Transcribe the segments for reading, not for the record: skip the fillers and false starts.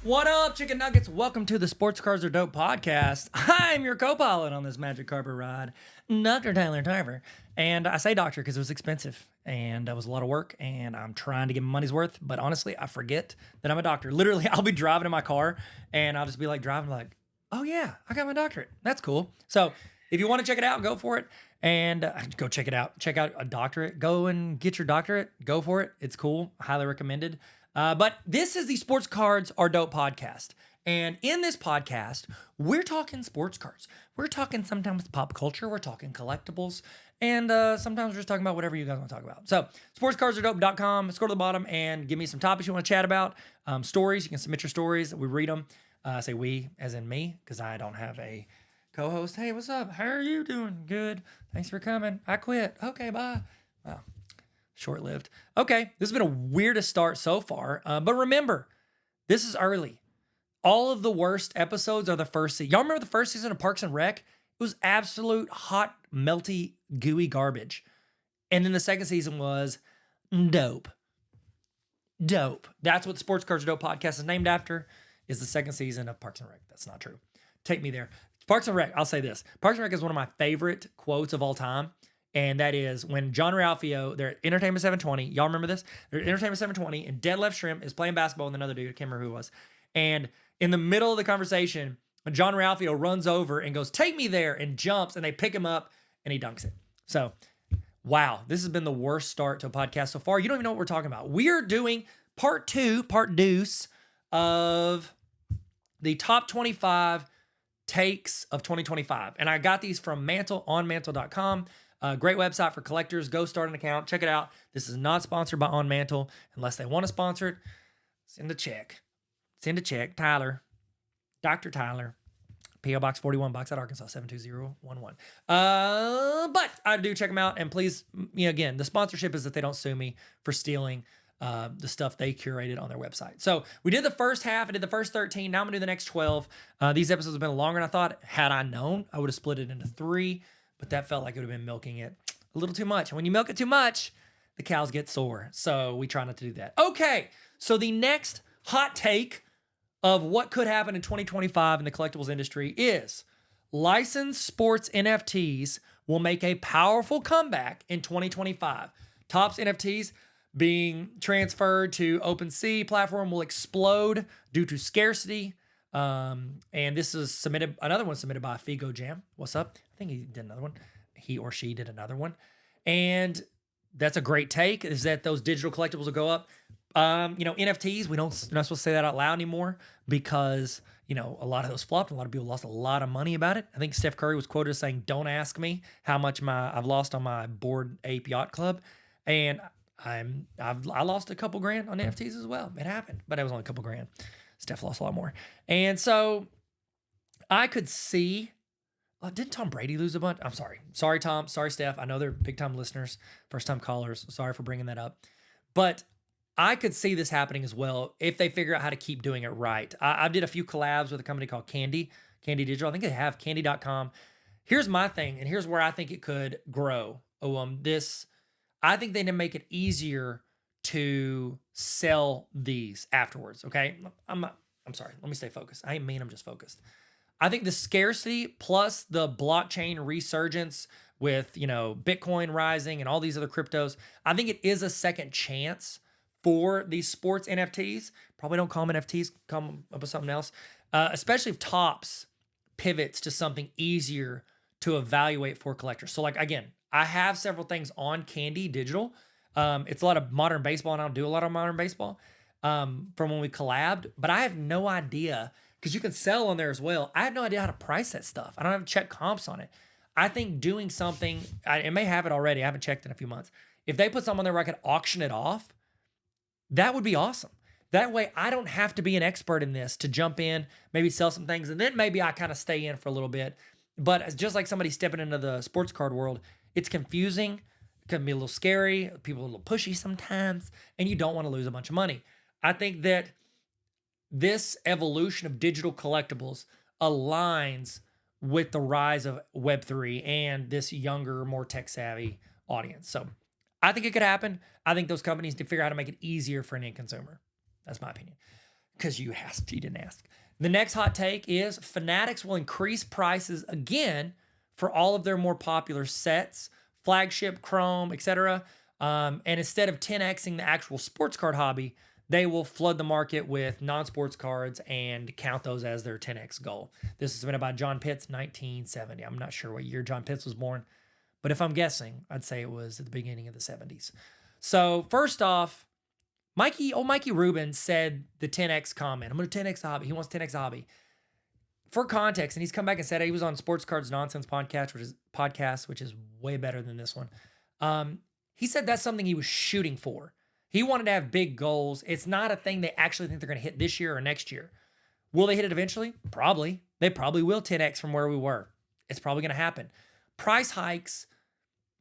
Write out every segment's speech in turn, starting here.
What up, chicken nuggets? Welcome to the Sports Cars Are Dope podcast. I'm your co-pilot on this magic carpet ride, Dr. Tyler Tarver. And I say doctor because it was expensive and that was a lot of work and I'm trying to get my money's worth. But honestly, I forget that I'm a doctor. Literally, I'll be driving in my car and I'll just be like driving like, oh yeah, I got my doctorate. That's cool. So if you want to check it out, go for it. And go check it out. Check out a doctorate. Go and get your doctorate. Go for it. It's cool. Highly recommended. But this is the Sports Cards Are Dope podcast. And in this podcast, we're talking sports cards. We're talking sometimes pop culture. We're talking collectibles. And sometimes we're just talking about whatever you guys want to talk about. So sportscardsaredope.com. Scroll to the bottom and give me some topics you want to chat about. Stories. You can submit your stories. We read them. I say we as in me because I don't have a co-host. Hey, what's up? How are you doing? Good. Thanks for coming. I quit. Okay, bye. Wow. Short-lived. Okay, this has been a weirdest start so far, but remember, this is early. All of the worst episodes are the first season. Y'all remember the first season of Parks and Rec? It was absolute hot, melty, gooey garbage. And then the second season was dope. Dope. That's what the Sports Cards Are Dope podcast is named after, is the second season of Parks and Rec. That's not true. Take me there. Parks and Rec, I'll say this. Parks and Rec is one of my favorite quotes of all time. And that is when John Ralphio, they're at Entertainment 720. Y'all remember this? They're at Entertainment 720, and Dead Left Shrimp is playing basketball with another dude. I can't remember who it was. And in the middle of the conversation, John Ralphio runs over and goes, "Take me there," and jumps, and they pick him up, and he dunks it. So, wow, this has been the worst start to a podcast so far. You don't even know what we're talking about. We are doing part deuce of the top 25 takes of 2025. And I got these from Mantle on mantle.com. Great website for collectors. Go start an account. Check it out. This is not sponsored by On Mantle. Unless they want to sponsor it, send a check. Send a check. Tyler. Dr. Tyler. P.O. Box 41, Box at Arkansas, 72011. But I do check them out. And please, again, the sponsorship is that they don't sue me for stealing the stuff they curated on their website. So we did the first half. I did the first 13. Now I'm going to do the next 12. These episodes have been longer than I thought. Had I known, I would have split it into 3. But that felt like it would have been milking it a little too much. And when you milk it too much, the cows get sore. So we try not to do that. Okay, so the next hot take of what could happen in 2025 in the collectibles industry is licensed sports NFTs will make a powerful comeback in 2025. Topps NFTs being transferred to OpenSea platform will explode due to scarcity. And this is another one submitted by Figo Jam. What's up? I think he did another one. He or she did another one. And that's a great take, is that those digital collectibles will go up. NFTs, we're not supposed to say that out loud anymore because, a lot of those flopped. A lot of people lost a lot of money about it. I think Steph Curry was quoted as saying, "Don't ask me how much I've lost on my Bored Ape Yacht Club." And I lost a couple grand on NFTs as well. It happened, but it was only a couple grand. Steph lost a lot more. And so I could see, didn't Tom Brady lose a bunch? I'm sorry. Sorry, Tom. Sorry, Steph. I know they're big time listeners, first time callers. Sorry for bringing that up. But I could see this happening as well if they figure out how to keep doing it right. I did a few collabs with a company called Candy Digital. I think they have candy.com. Here's my thing, and here's where I think it could grow. I think they need to make it easier to sell these afterwards. Okay. I'm sorry. Let me stay focused. I ain't mean I'm just focused. I think the scarcity plus the blockchain resurgence with, Bitcoin rising and all these other cryptos, I think it is a second chance for these sports NFTs. Probably don't call them NFTs, come up with something else. Especially if Topps pivots to something easier to evaluate for collectors. So again, I have several things on Candy Digital. It's a lot of modern baseball, and I don't do a lot of modern baseball from when we collabed, but I have no idea, because you can sell on there as well. I have no idea how to price that stuff. I don't have to check comps on it. I think doing something, it may have it already. I haven't checked in a few months. If they put something on there where I could auction it off, that would be awesome. That way I don't have to be an expert in this to jump in, maybe sell some things, and then maybe I kind of stay in for a little bit. But it's just like somebody stepping into the sports card world, it's confusing. It can be a little scary. People are a little pushy sometimes, and you don't want to lose a bunch of money. I think that this evolution of digital collectibles aligns with the rise of Web3 and this younger, more tech-savvy audience. So I think it could happen. I think those companies need to figure out how to make it easier for an end consumer. That's my opinion. because you asked, you didn't ask. The next hot take is Fanatics will increase prices again for all of their more popular sets, flagship, chrome, etc. And instead of 10xing the actual sports card hobby, they will flood the market with non-sports cards and count those as their 10x goal. This is submitted by John Pitts, 1970. I'm not sure what year John Pitts was born, but if I'm guessing, I'd say it was at the beginning of the 70s. So first off, Mikey Rubin said the 10x comment. I'm going to 10x hobby. He wants 10x hobby. For context, and he's come back and said he was on Sports Cards Nonsense podcast, which is way better than this one. He said that's something he was shooting for. He wanted to have big goals. It's not a thing they actually think they're going to hit this year or next year. Will they hit it eventually? Probably. They probably will 10x from where we were. It's probably going to happen. Price hikes.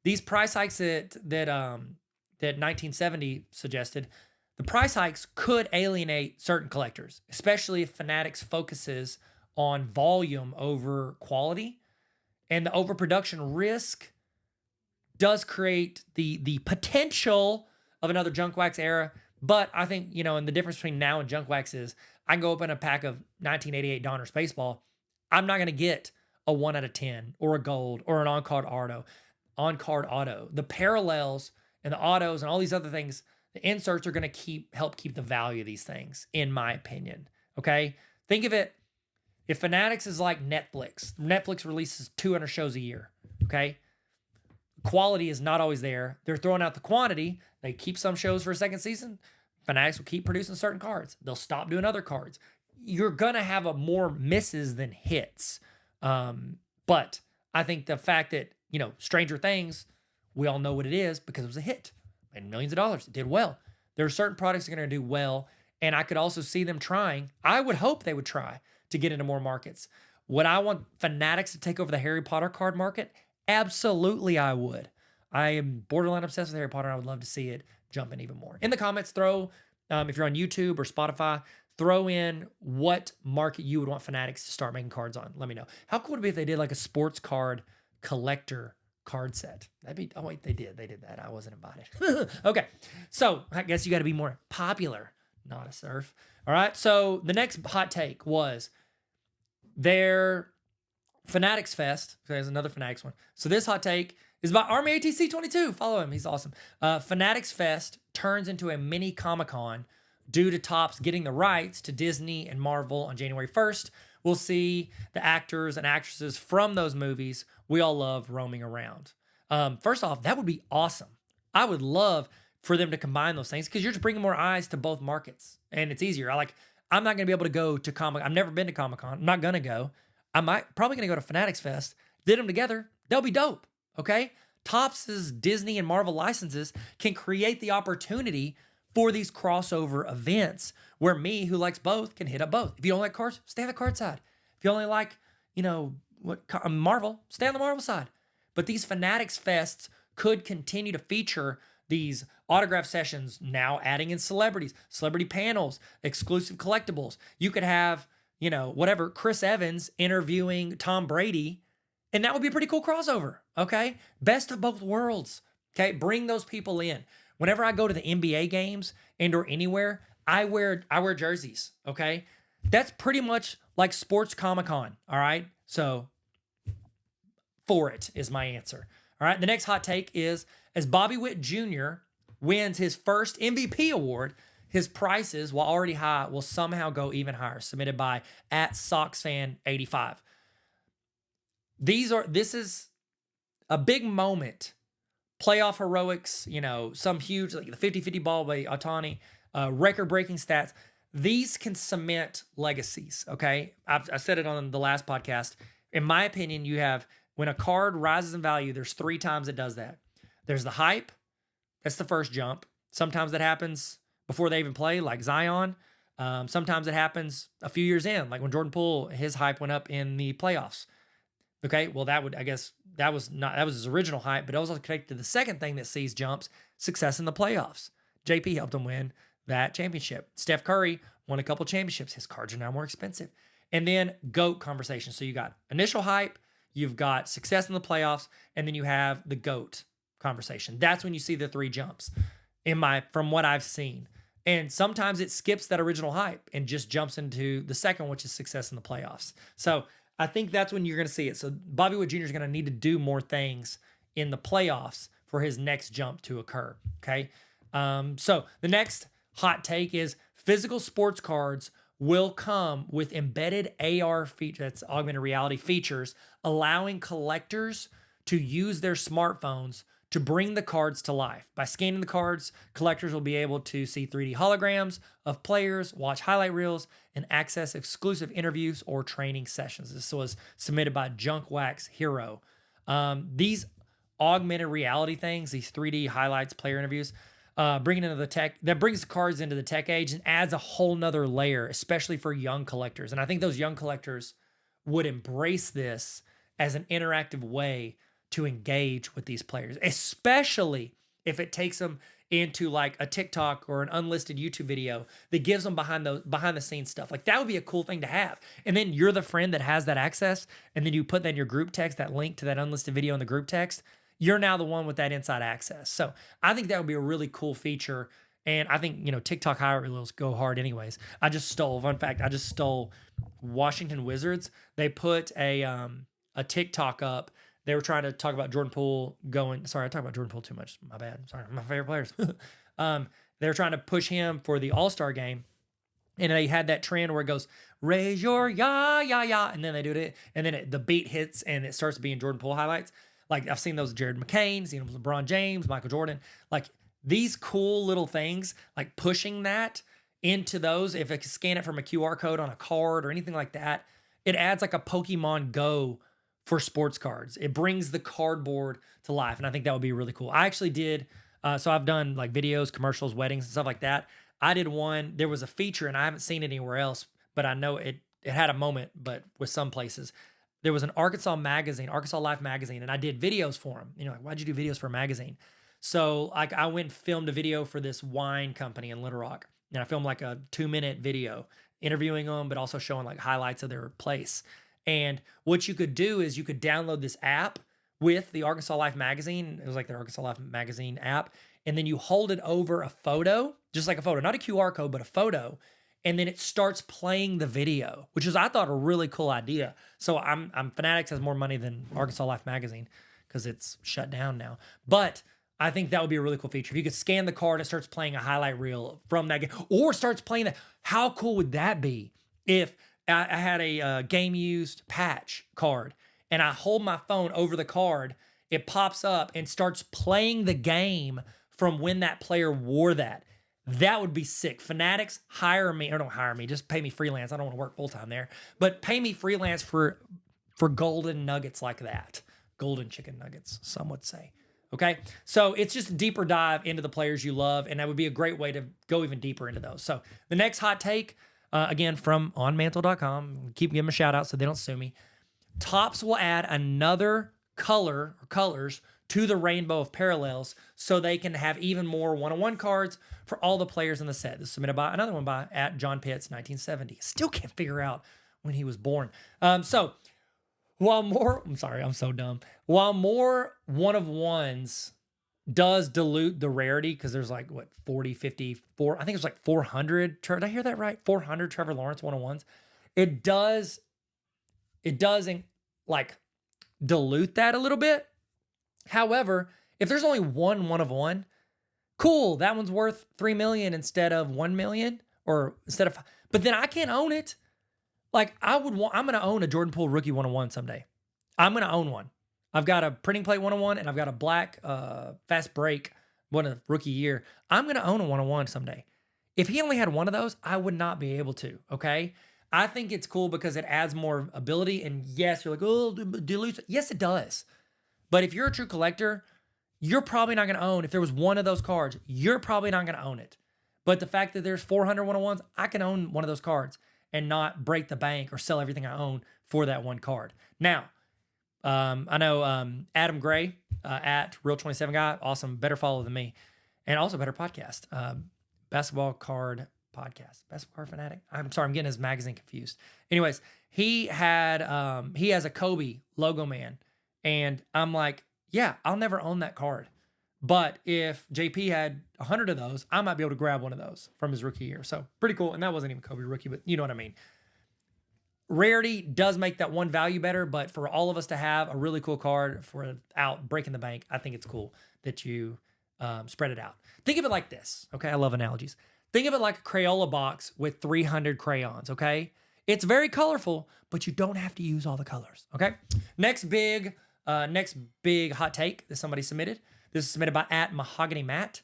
These price hikes that 1970 suggested. The price hikes could alienate certain collectors, especially if Fanatics focuses on volume over quality. And the overproduction risk does create the potential of another junk wax era. But I think, and the difference between now and junk wax is I can go open a pack of 1988 Donner Spaceball. I'm not going to get a 1 out of 10 or a gold or an on-card auto. The parallels and the autos and all these other things, the inserts are going to help keep the value of these things, in my opinion. Okay? Think of it, if Fanatics is like Netflix. Netflix releases 200 shows a year. Okay? Quality is not always there. They're throwing out the quantity. They keep some shows for a second season. Fanatics will keep producing certain cards. They'll stop doing other cards. You're going to have more misses than hits. But I think the fact that, Stranger Things, we all know what it is because it was a hit. Made millions of dollars. It did well. There are certain products that are going to do well, and I could also see them trying. I would hope they would try to get into more markets. Would I want Fanatics to take over the Harry Potter card market? Absolutely, I would. I am borderline obsessed with Harry Potter, and I would love to see it jump in even more. In the comments, if you're on YouTube or Spotify, throw in what market you would want Fanatics to start making cards on. Let me know. How cool would it be if they did like a sports card collector card set? Oh wait, they did that. I wasn't invited. Okay, so I guess you got to be more popular, not a surf. All right, so the next hot take was their Fanatics Fest. There's another Fanatics one. So this hot take is by Army ATC 22. Follow him, he's awesome. Fanatics Fest turns into a mini Comic-Con due to Topps getting the rights to Disney and Marvel on January 1st. We'll see the actors and actresses from those movies we all love roaming around. First off, that would be awesome. I would love for them to combine those things because you're just bringing more eyes to both markets. And it's easier. I'm not going to be able to go to Comic. I've never been to Comic-Con. I'm not going to go. Probably going to go to Fanatics Fest. Did them together. They'll be dope. Okay? Topps' Disney and Marvel licenses can create the opportunity for these crossover events where me, who likes both, can hit up both. If you don't like cards, stay on the card side. If you only like, Marvel, stay on the Marvel side. But these Fanatics Fests could continue to feature these autograph sessions, now adding in celebrities, celebrity panels, exclusive collectibles. You could have, Chris Evans interviewing Tom Brady, and that would be a pretty cool crossover, okay? Best of both worlds, okay? Bring those people in. Whenever I go to the NBA games and or anywhere, I wear jerseys, okay? That's pretty much like sports Comic-Con, all right? So for it is my answer. All right, the next hot take is as Bobby Witt Jr. wins his first MVP award, his prices, while already high, will somehow go even higher. Submitted by @SoxFan85. This is a big moment. Playoff heroics, some huge, like the 50-50 ball by Ohtani, record-breaking stats. These can cement legacies, okay? I said it on the last podcast. In my opinion, you have, when a card rises in value, there's 3 times it does that. There's the hype. That's the first jump. Sometimes that happens before they even play, like Zion. Sometimes it happens a few years in, like when Jordan Poole, his hype went up in the playoffs. Okay, well, that was his original hype, but it was also connected to the second thing that sees jumps, success in the playoffs. JP helped him win that championship. Steph Curry won a couple championships. His cards are now more expensive. And then GOAT conversation. So you got initial hype, you've got success in the playoffs, and then you have the GOAT conversation. That's when you see the 3 jumps from what I've seen. And sometimes it skips that original hype and just jumps into the second, which is success in the playoffs. So I think that's when you're going to see it. So Bobby Wood Jr. is going to need to do more things in the playoffs for his next jump to occur. Okay. So the next hot take is physical sports cards will come with embedded AR features, that's augmented reality features, allowing collectors to use their smartphones to bring the cards to life. By scanning the cards, collectors will be able to see 3D holograms of players, watch highlight reels, and access exclusive interviews or training sessions. This was submitted by Junk Wax Hero. These augmented reality things, these 3D highlights, player interviews, bringing into the tech, that brings cards into the tech age and adds a whole nother layer, especially for young collectors. And I think those young collectors would embrace this as an interactive way to engage with these players, especially if it takes them into like a TikTok or an unlisted YouTube video that gives them behind the scenes stuff. Like that would be a cool thing to have. And then you're the friend that has that access, and then you put that in your group text, that link to that unlisted video in the group text. You're now the one with that inside access. So I think that would be a really cool feature. And I think, TikTok highlight reels go hard anyways. Fun fact, I just stole Washington Wizards. They put a TikTok up. They were trying to talk about Jordan Poole sorry, I talk about Jordan Poole too much. My bad. Sorry, my favorite players. They were trying to push him for the All-Star game. And they had that trend where it goes, raise your ya, ya, ya. And then they do it. And then the beat hits and it starts being Jordan Poole highlights. Like I've seen those Jared McCain, seen LeBron James, Michael Jordan. Like these cool little things, like pushing that into those. If I can scan it from a QR code on a card or anything like that, it adds like a Pokemon Go for sports cards. It brings the cardboard to life. And I think that would be really cool. I actually did. So I've done like videos, commercials, weddings and stuff like that. I did one, there was a feature and I haven't seen it anywhere else, but I know it had a moment, but with some places. There was an Arkansas Life magazine, and I did videos for them. Like, why'd you do videos for a magazine? So like I went and filmed a video for this wine company in Little Rock. And I filmed like a 2-minute video interviewing them, but also showing like highlights of their place. And what you could do is you could download this app with the Arkansas Life magazine. It was like the Arkansas Life magazine app. And then you hold it over a photo, just like a photo, not a QR code, but a photo. And then it starts playing the video, which is, I thought, a really cool idea. So Fanatics has more money than Arkansas Life magazine because it's shut down now. But I think that would be a really cool feature. If you could scan the card, it starts playing a highlight reel from that game, or starts playing that. How cool would that be if I had a game used patch card and I hold my phone over the card, it pops up and starts playing the game from when that player wore that. That would be sick. Fanatics, hire me, or don't hire me, just pay me freelance. I don't want to work full-time there, but pay me freelance for golden nuggets like that. Golden chicken nuggets, some would say. Okay, so it's just a deeper dive into the players you love, and that would be a great way to go even deeper into those. So the next hot take, again, from onmantle.com, keep giving them a shout out so they don't sue me. Topps will add another color or colors to the rainbow of parallels so they can have even more one-on-one cards for all the players in the set. This is submitted by another one by at John Pitts 1970. Still can't figure out when he was born. So while more, I'm sorry, I'm so dumb. While more one-of-ones does dilute the rarity, because there's like, 40, 50, I think it's like 400. Did I hear that right? 400 Trevor Lawrence one-on-ones. It doesn't like dilute that a little bit. However, if there's only one-of-one, cool, that one's worth $3 million instead of $1 million, but then I can't own it. Like I'm going to own a Jordan Poole rookie one-on-one someday. I'm going to own one. I've got a printing plate one-on-one and I've got a black fast break one of rookie year. I'm going to own a one-on-one someday. If he only had one of those, I would not be able to. Okay. I think it's cool because it adds more ability. And yes, you're like, oh, dilutes. Yes, it does. But if you're a true collector, you're probably not going to own. If there was one of those cards, you're probably not going to own it. But the fact that there's 400 one-on-ones, I can own one of those cards and not break the bank or sell everything I own for that one card. Now, I know Adam Gray at Real27 Guy, awesome, better follow than me, and also better podcast, Basketball Card Podcast, Basketball Card Fanatic. I'm sorry, I'm getting his magazine confused. Anyways, he has a Kobe logo man, and I'm like, yeah, I'll never own that card, But if JP had 100 of those, I might be able to grab one of those from his rookie year. So pretty cool. And that wasn't even Kobe rookie, but you know what I mean. Rarity does make that one value better, but for all of us to have a really cool card for out breaking the bank, I think it's cool that you spread it out. Think of it like this, okay? I love analogies. Think of it like a Crayola box with 300 crayons, okay? It's very colorful, but you don't have to use all the colors, okay? Next big hot take that somebody submitted. This is submitted by @MahoganyMatt.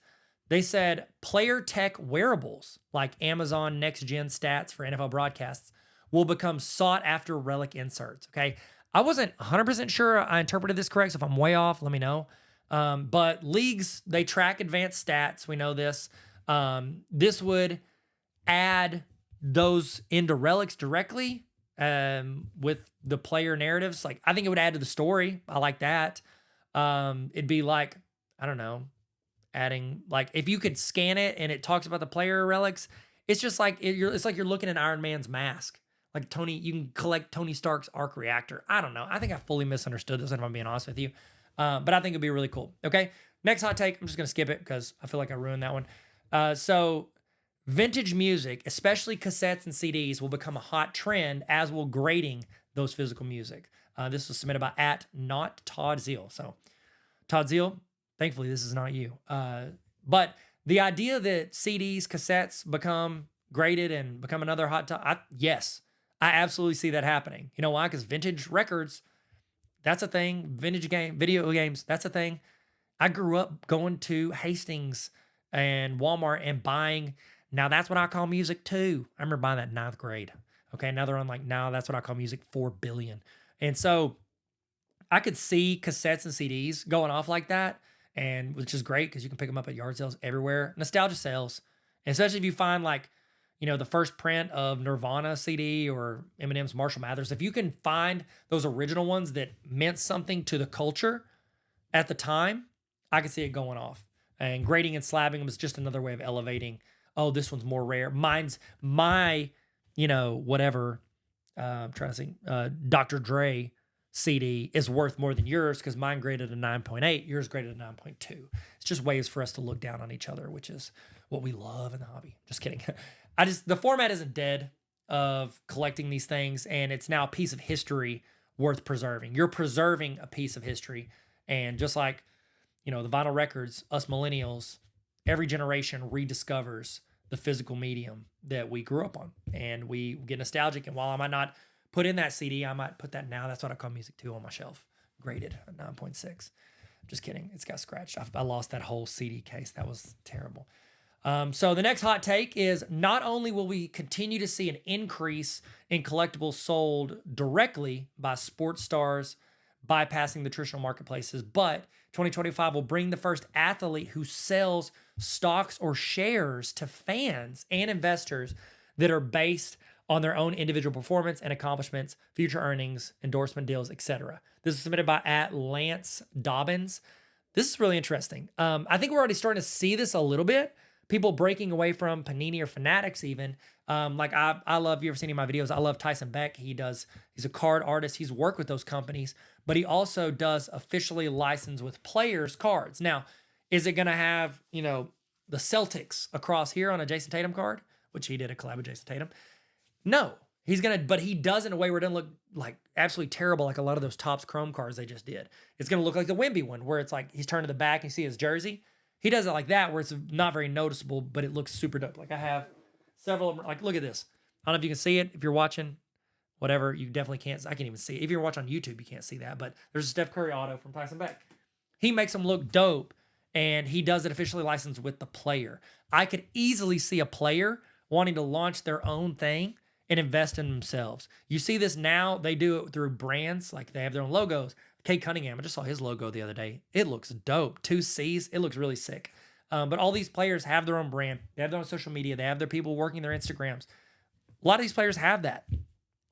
They said player tech wearables like Amazon Next Gen stats for NFL broadcasts will become sought after relic inserts. Okay. I wasn't 100% sure I interpreted this correct. So if I'm way off, let me know. But leagues, they track advanced stats. We know this. This would add those into relics directly with the player narratives. Like, I think it would add to the story. I like that. It'd be like, I don't know, adding, like, if you could scan it and it talks about the player relics, it's just like it's like you're looking at Iron Man's mask. Like Tony, you can collect Tony Stark's arc reactor. I don't know. I think I fully misunderstood this, if I'm being honest with you. But I think it'd be really cool. Okay. Next hot take. I'm just gonna skip it because I feel like I ruined that one. So vintage music, especially cassettes and CDs, will become a hot trend, as will grading those physical music. This was submitted by @not Todd Zeal. So Todd Zeal, thankfully this is not you. But the idea that CDs, cassettes become graded and become another hot topic, yes, I absolutely see that happening. You know why? Because vintage records, that's a thing. Video games, that's a thing. I grew up going to Hastings and Walmart and buying. Now that's what I call music too. I remember buying that in 9th grade. Okay, now they're on like, now that's what I call music, 4 billion. And so I could see cassettes and CDs going off like that, and which is great because you can pick them up at yard sales everywhere. Nostalgia sales, and especially if you find like, the first print of Nirvana CD or Eminem's Marshall Mathers. If you can find those original ones that meant something to the culture at the time, I can see it going off. And grading and slabbing them is just another way of elevating. Oh, this one's more rare. Mine's my, whatever. I'm trying to think. Dr. Dre CD is worth more than yours because mine graded a 9.8, yours graded a 9.2. It's just ways for us to look down on each other, which is what we love in the hobby. Just kidding. The format isn't dead of collecting these things, and it's now a piece of history worth preserving. You're preserving a piece of history, and just like, the vinyl records, us millennials, every generation rediscovers the physical medium that we grew up on, and we get nostalgic. And while I might not put in that CD, I might put that now. That's what I call music too on my shelf, graded at 9.6. Just kidding. It's got scratched. I lost that whole CD case. That was terrible. So the next hot take is, not only will we continue to see an increase in collectibles sold directly by sports stars bypassing the traditional marketplaces, but 2025 will bring the first athlete who sells stocks or shares to fans and investors that are based on their own individual performance and accomplishments, future earnings, endorsement deals, etc. This is submitted by @Lance Dobbins. This is really interesting. I think we're already starting to see this a little bit. People breaking away from Panini or Fanatics even. Like I love, you ever seen any of my videos? I love Tyson Beck. He's a card artist. He's worked with those companies, but he also does officially license with players' cards. Now, is it going to have, the Celtics across here on a Jason Tatum card, which he did a collab with Jason Tatum? No, but he does it in a way where it doesn't look like absolutely terrible like a lot of those Topps Chrome cards they just did. It's going to look like the Wemby one where it's like he's turned to the back and you see his jersey. He does it like that where it's not very noticeable, but it looks super dope. Like I have several of them. Like, look at this. I don't know if you can see it. If you're watching, whatever, you definitely can't. I can't even see it. If you're watching on YouTube, you can't see that. But there's a Steph Curry auto from Tyson Beck. He makes them look dope, and he does it officially licensed with the player. I could easily see a player wanting to launch their own thing and invest in themselves. You see this now. They do it through brands. Like they have their own logos. Kate Cunningham, I just saw his logo the other day. It looks dope. 2 C's. It looks really sick. But all these players have their own brand. They have their own social media. They have their people working their Instagrams. A lot of these players have that.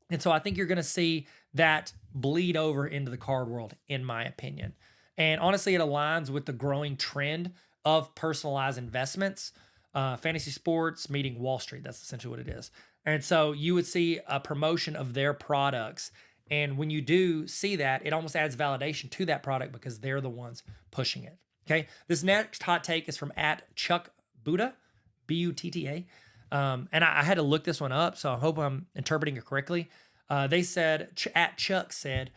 And so I think you're going to see that bleed over into the card world, in my opinion. And honestly, it aligns with the growing trend of personalized investments, fantasy sports meeting Wall Street. That's essentially what it is. And so you would see a promotion of their products. And when you do see that, it almost adds validation to that product because they're the ones pushing it. Okay. This next hot take is from at Chuck Buddha, Butta. And I had to look this one up, so I hope I'm interpreting it correctly. They said, at Chuck said,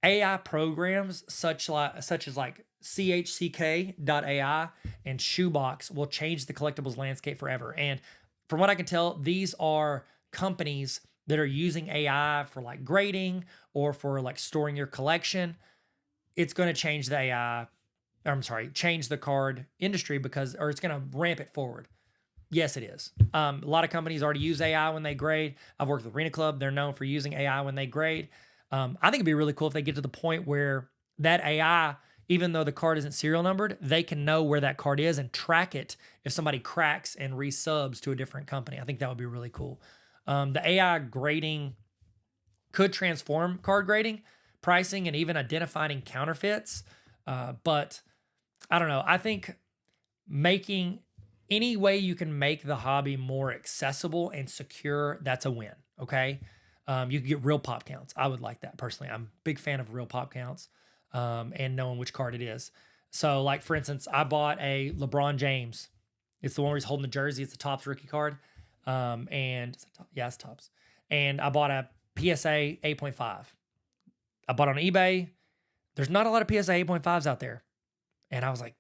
AI programs such as like CHCK.ai and Shoebox will change the collectibles landscape forever. And from what I can tell, these are companies that are using AI for like grading or for like storing your collection. It's going to change the AI, I'm sorry, change the card industry or it's going to ramp it forward. Yes, it is. A lot of companies already use AI when they grade. I've worked with Arena Club. They're known for using AI when they grade. I think it'd be really cool if they get to the point where that AI, even though the card isn't serial numbered, they can know where that card is and track it if somebody cracks and resubs to a different company. I think that would be really cool. The AI grading could transform card grading, pricing, and even identifying counterfeits. But I don't know. I think making any way you can make the hobby more accessible and secure, that's a win. Okay. You can get real pop counts. I would like that personally. I'm a big fan of real pop counts and knowing which card it is. So, like, for instance, I bought a LeBron James. It's the one where he's holding the jersey. It's the Topps rookie card. It's Topps. And I bought a PSA 8.5. I bought on eBay. There's not a lot of PSA 8.5s out there. And I was like,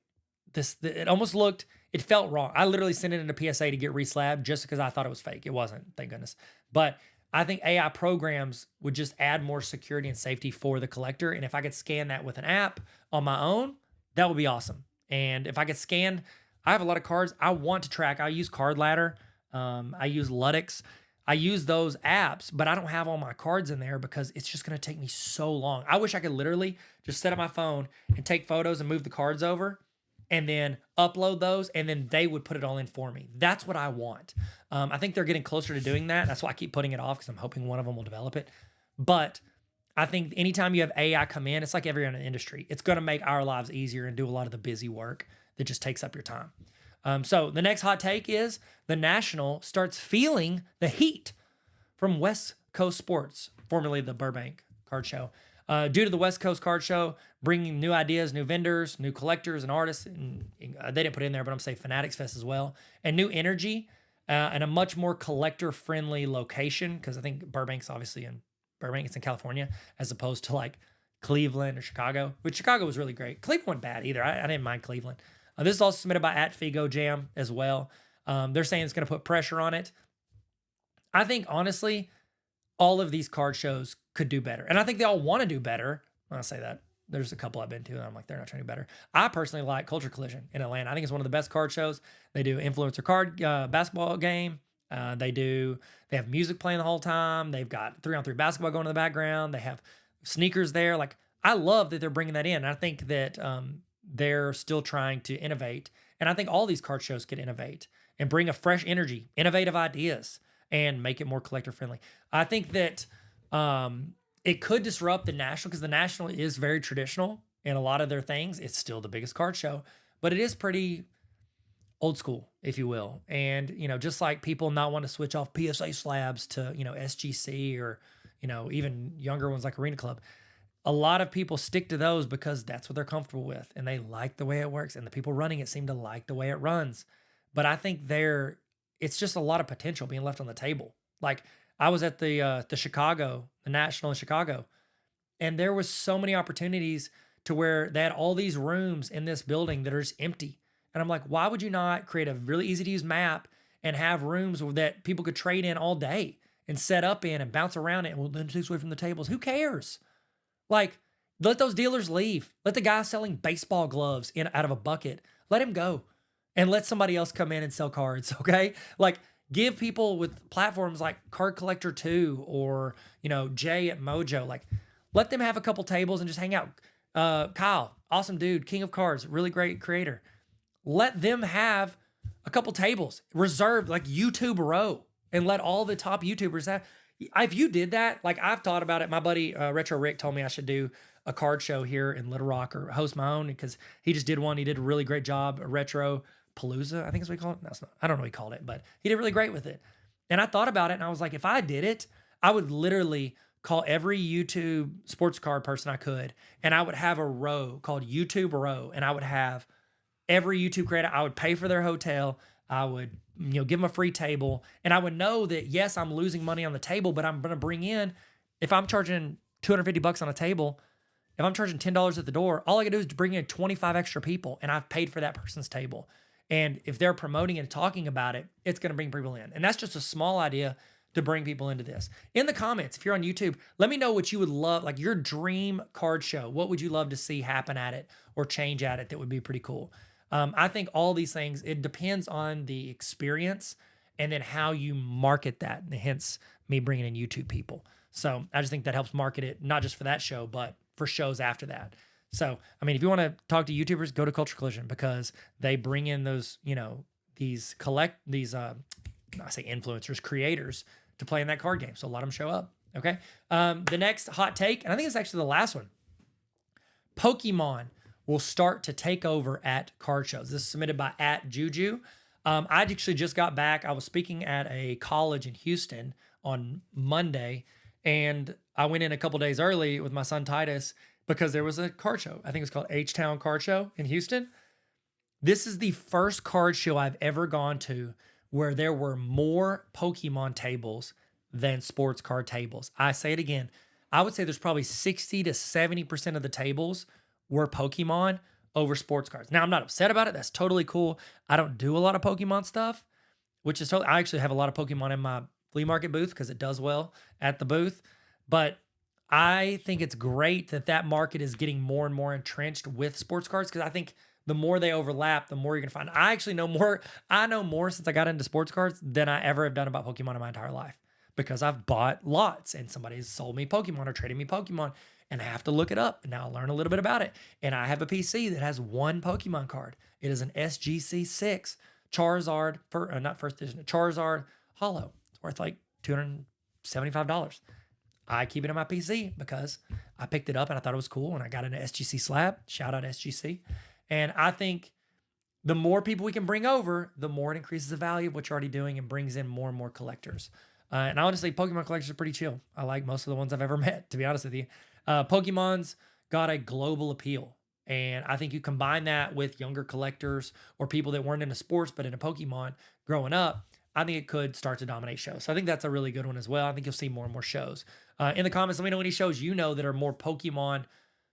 it felt wrong. I literally sent it into PSA to get reslabbed just because I thought it was fake. It wasn't, thank goodness. But I think AI programs would just add more security and safety for the collector. And if I could scan that with an app on my own, that would be awesome. And if I could scan, I have a lot of cards I want to track. I use Card Ladder. I use Ludix. I use those apps, but I don't have all my cards in there because it's just going to take me so long. I wish I could literally just set up my phone and take photos and move the cards over and then upload those, and then they would put it all in for me. That's what I want. I think they're getting closer to doing that. That's why I keep putting it off, because I'm hoping one of them will develop it. But I think anytime you have AI come in, it's like every other industry. It's going to make our lives easier and do a lot of the busy work that just takes up your time. So the next hot take is the National starts feeling the heat from West Coast Sports, formerly the Burbank Card Show. Due to the West Coast Card Show bringing new ideas, new vendors, new collectors and artists, and they didn't put it in there, but I'm saying Fanatics Fest as well, and new energy and a much more collector-friendly location, because I think Burbank's obviously in Burbank, it's in California, as opposed to like Cleveland or Chicago, which Chicago was really great. Cleveland wasn't bad either. I didn't mind Cleveland. This is also submitted by @Figo Jam as well. They're saying it's going to put pressure on it. I think, honestly, all of these card shows could do better. And I think they all want to do better. When I say that, there's a couple I've been to, and I'm like, they're not trying to do better. I personally like Culture Collision in Atlanta. I think it's one of the best card shows. They do influencer card basketball game. They have music playing the whole time. They've got 3-on-3 basketball going in the background. They have sneakers there. Like, I love that they're bringing that in. I think that they're still trying to innovate. And I think all these card shows could innovate and bring a fresh energy, innovative ideas, and make it more collector friendly. I think that it could disrupt the National, because the National is very traditional in a lot of their things. It's still the biggest card show, but it is pretty old school, if you will. And, just like people not want to switch off PSA slabs to, SGC or, even younger ones like Arena Club. A lot of people stick to those because that's what they're comfortable with and they like the way it works, and the people running it seem to like the way it runs. But I think it's just a lot of potential being left on the table. Like, I was at the National in Chicago, and there was so many opportunities to where they had all these rooms in this building that are just empty. And I'm like, why would you not create a really easy to use map and have rooms that people could trade in all day and set up in and bounce around it? Well, then it takes away from the tables. Who cares? Like, let those dealers leave. Let the guy selling baseball gloves out of a bucket, let him go, and let somebody else come in and sell cards. Okay. Like, give people with platforms like Card Collector 2 or, Jay at Mojo, like, let them have a couple tables and just hang out. Kyle, awesome dude, King of Cards, really great creator. Let them have a couple tables reserved, like YouTube Row, and let all the top YouTubers have. If you did that, like, I've thought about it. My buddy Retro Rick told me I should do a card show here in Little Rock or host my own, because he just did one. He did a really great job. A Retro Palooza, I think is what he called it. No, it's not. I don't know what he called it, but he did really great with it. And I thought about it, and I was like, if I did it, I would literally call every YouTube sports card person I could, and I would have a row called YouTube Row, and I would have every YouTube creator, I would pay for their hotel. I would, give them a free table. And I would know that, yes, I'm losing money on the table, but I'm going to bring in, if I'm charging $250 on a table, if I'm charging $10 at the door, all I can do is bring in 25 extra people and I've paid for that person's table. And if they're promoting and talking about it, it's going to bring people in. And that's just a small idea to bring people into this. In the comments, if you're on YouTube, let me know what you would love, like your dream card show. What would you love to see happen at it or change at it that would be pretty cool? I think all these things, it depends on the experience and then how you market that, and hence me bringing in YouTube people. So I just think that helps market it, not just for that show, but for shows after that. So, I mean, if you want to talk to YouTubers, go to Culture Collision because they bring in those, these influencers, creators to play in that card game. So a lot of them show up. Okay. The next hot take, and I think it's actually the last one. Pokemon will start to take over at card shows. This is submitted by @Juju. I actually just got back. I was speaking at a college in Houston on Monday, and I went in a couple days early with my son Titus because there was a card show. I think it's called H-Town Card Show in Houston. This is the first card show I've ever gone to where there were more Pokemon tables than sports card tables. I say it again. I would say there's probably 60 to 70% of the tables were Pokemon over sports cards. Now, I'm not upset about it. That's totally cool. I don't do a lot of Pokemon stuff, which is totally, I actually have a lot of Pokemon in my flea market booth because it does well at the booth. But I think it's great that that market is getting more and more entrenched with sports cards because I think the more they overlap, the more you're going to find. I actually know more. I know more since I got into sports cards than I ever have done about Pokemon in my entire life because I've bought lots and somebody's sold me Pokemon or traded me Pokemon and I have to look it up. And now I learn a little bit about it. And I have a PC that has one Pokemon card. It is an SGC6 Charizard, not first edition, Charizard Holo. It's worth like $275. I keep it in my PC because I picked it up and I thought it was cool and I got an SGC slab. Shout out SGC. And I think the more people we can bring over, the more it increases the value of what you're already doing and brings in more and more collectors. And honestly, Pokemon collectors are pretty chill. I like most of the ones I've ever met, to be honest with you. Pokemon's got a global appeal. And I think you combine that with younger collectors or people that weren't into sports but into Pokemon growing up, I think it could start to dominate shows. So I think that's a really good one as well. I think you'll see more and more shows. In the comments, let me know any shows you know that are more Pokemon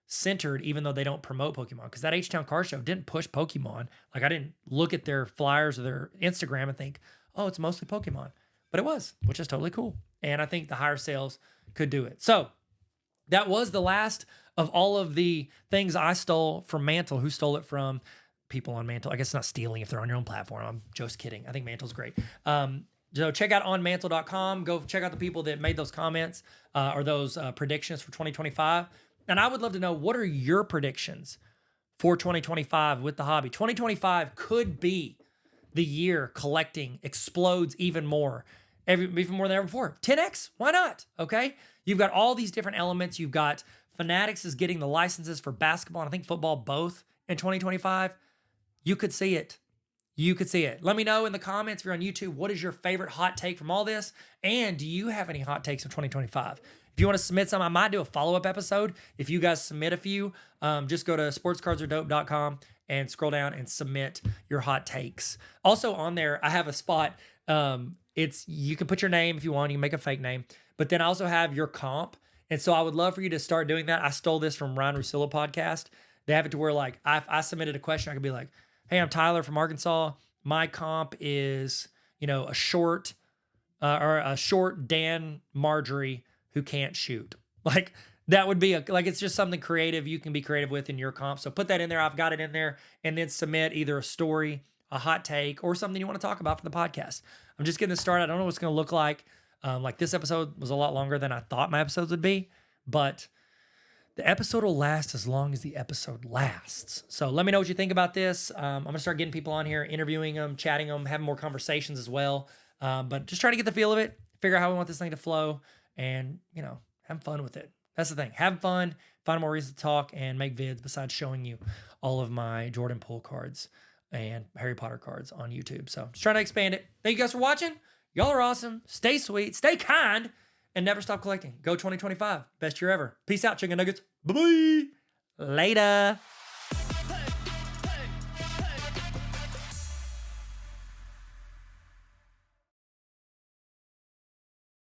centered, even though they don't promote Pokemon. Because that H-Town Car Show didn't push Pokemon. Like I didn't look at their flyers or their Instagram and think, oh, it's mostly Pokemon. But it was, which is totally cool. And I think the higher sales could do it. So that was the last of all of the things I stole from Mantle. Who stole it from? People on Mantle. I guess it's not stealing if they're on your own platform. I'm just kidding. I think Mantle's great. So check out onmantle.com. Go check out the people that made those comments or those predictions for 2025. And I would love to know, what are your predictions for 2025 with the hobby? 2025 could be the year collecting explodes even more, even more than ever before. 10x, why not? Okay. You've got all these different elements. You've got Fanatics is getting the licenses for basketball and I think football both in 2025. You could see it. You could see it. Let me know in the comments if you're on YouTube, what is your favorite hot take from all this? And do you have any hot takes in 2025? If you want to submit some, I might do a follow-up episode. If you guys submit a few, just go to sportscardsaredope.com and scroll down and submit your hot takes. Also on there, I have a spot. You can put your name if you want. You can make a fake name. But then I also have your comp. And so I would love for you to start doing that. I stole this from Ryan Russillo podcast. They have it to where like I submitted a question. I could be like, hey, I'm Tyler from Arkansas. My comp is, a short Dan Marjorie who can't shoot. Like that would be it's just something creative you can be creative with in your comp. So put that in there. I've got it in there, and then submit either a story, a hot take, or something you want to talk about for the podcast. I'm just getting this started. I don't know what it's going to look like. This episode was a lot longer than I thought my episodes would be, but the episode will last as long as the episode lasts. So let me know what you think about this. I'm going to start getting people on here, interviewing them, chatting them, having more conversations as well. But just trying to get the feel of it, figure out how we want this thing to flow, and, have fun with it. That's the thing. Have fun, find more reasons to talk, and make vids besides showing you all of my Jordan Poole cards and Harry Potter cards on YouTube. So just trying to expand it. Thank you guys for watching. Y'all are awesome. Stay sweet, stay kind, and never stop collecting. Go 2025. Best year ever. Peace out, chicken nuggets. Bye-bye. Later.